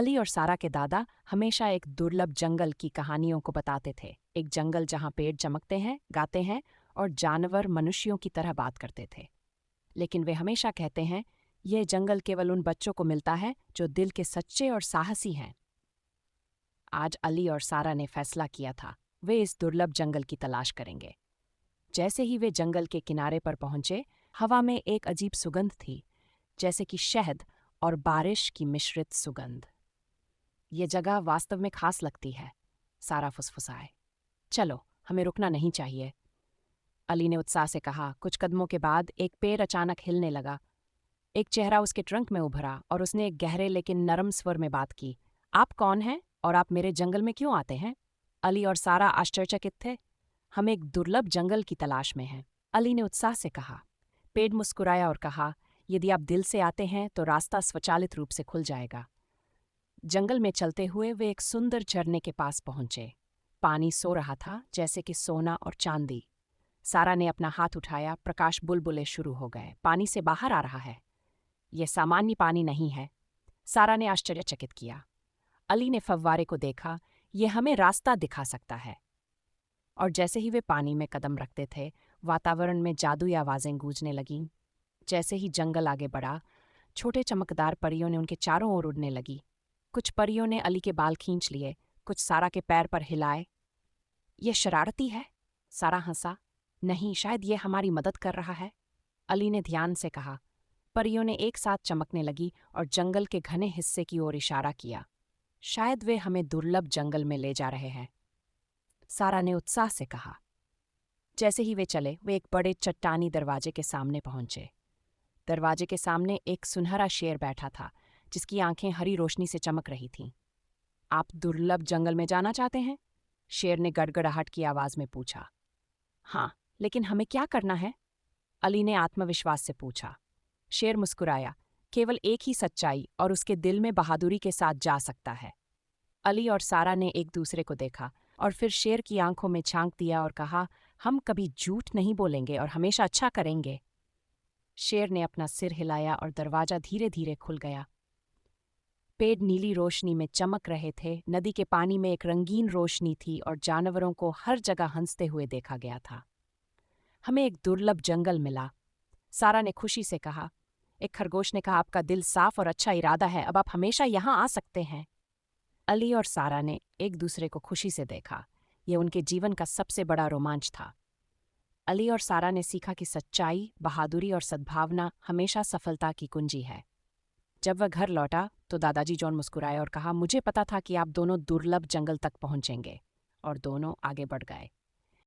अली और सारा के दादा हमेशा एक दुर्लभ जंगल की कहानियों को बताते थे। एक जंगल जहां पेड़ चमकते हैं, गाते हैं और जानवर मनुष्यों की तरह बात करते थे। लेकिन वे हमेशा कहते हैं, यह जंगल केवल उन बच्चों को मिलता है जो दिल के सच्चे और साहसी हैं। आज अली और सारा ने फैसला किया था, वे इस दुर्लभ जंगल की तलाश करेंगे। जैसे ही वे जंगल के किनारे पर पहुंचे, हवा में एक अजीब सुगंध थी, जैसे कि शहद और बारिश की मिश्रित सुगंध। ये जगह वास्तव में खास लगती है, सारा फुसफुसाए। चलो, हमें रुकना नहीं चाहिए, अली ने उत्साह से कहा। कुछ कदमों के बाद एक पेड़ अचानक हिलने लगा। एक चेहरा उसके ट्रंक में उभरा और उसने एक गहरे लेकिन नरम स्वर में बात की। आप कौन हैं और आप मेरे जंगल में क्यों आते हैं? अली और सारा आश्चर्यचकित थे। हम एक दुर्लभ जंगल की तलाश में हैं, अली ने उत्साह से कहा। पेड़ मुस्कुराया और कहा, यदि आप दिल से आते हैं तो रास्ता स्वचालित रूप से खुल जाएगा। जंगल में चलते हुए वे एक सुंदर झरने के पास पहुंचे। पानी सो रहा था, जैसे कि सोना और चांदी। सारा ने अपना हाथ उठाया, प्रकाश बुलबुले शुरू हो गए। पानी से बाहर आ रहा है। यह सामान्य पानी नहीं है, सारा ने आश्चर्यचकित किया। अली ने फव्वारे को देखा, यह हमें रास्ता दिखा सकता है। और जैसे ही वे पानी में कदम रखते थे, वातावरण में जादुई आवाजें गूंजने लगीं। जैसे ही जंगल आगे बढ़ा, छोटे चमकदार परियों ने उनके चारों ओर उड़ने लगी। कुछ परियों ने अली के बाल खींच लिए, कुछ सारा के पैर पर हिलाए। यह शरारती है, सारा हंसा। नहीं, शायद यह हमारी मदद कर रहा है, अली ने ध्यान से कहा। परियों ने एक साथ चमकने लगी और जंगल के घने हिस्से की ओर इशारा किया। शायद वे हमें दुर्लभ जंगल में ले जा रहे हैं, सारा ने उत्साह से कहा। जैसे ही वे चले, वे एक बड़े चट्टानी दरवाजे के सामने पहुंचे। दरवाजे के सामने एक सुनहरा शेर बैठा था, जिसकी आंखें हरी रोशनी से चमक रही थीं। आप दुर्लभ जंगल में जाना चाहते हैं? शेर ने गड़गड़ाहट की आवाज में पूछा। हाँ, लेकिन हमें क्या करना है? अली ने आत्मविश्वास से पूछा। शेर मुस्कुराया। केवल एक ही सच्चाई और उसके दिल में बहादुरी के साथ जा सकता है। अली और सारा ने एक दूसरे को देखा और फिर शेर की आंखों में झांक दिया और कहा, हम कभी झूठ नहीं बोलेंगे और हमेशा अच्छा करेंगे। शेर ने अपना सिर हिलाया और दरवाजा धीरे धीरे खुल गया। पेड़ नीली रोशनी में चमक रहे थे, नदी के पानी में एक रंगीन रोशनी थी और जानवरों को हर जगह हंसते हुए देखा गया था। हमें एक दुर्लभ जंगल मिला, सारा ने खुशी से कहा। एक खरगोश ने कहा, आपका दिल साफ और अच्छा इरादा है, अब आप हमेशा यहाँ आ सकते हैं। अली और सारा ने एक दूसरे को खुशी से देखा। यह उनके जीवन का सबसे बड़ा रोमांच था। अली और सारा ने सीखा कि सच्चाई, बहादुरी और सद्भावना हमेशा सफलता की कुंजी है। जब वह घर लौटा तो दादाजी जॉन मुस्कुराए और कहा, मुझे पता था कि आप दोनों दुर्लभ जंगल तक पहुंचेंगे। और दोनों आगे बढ़ गए।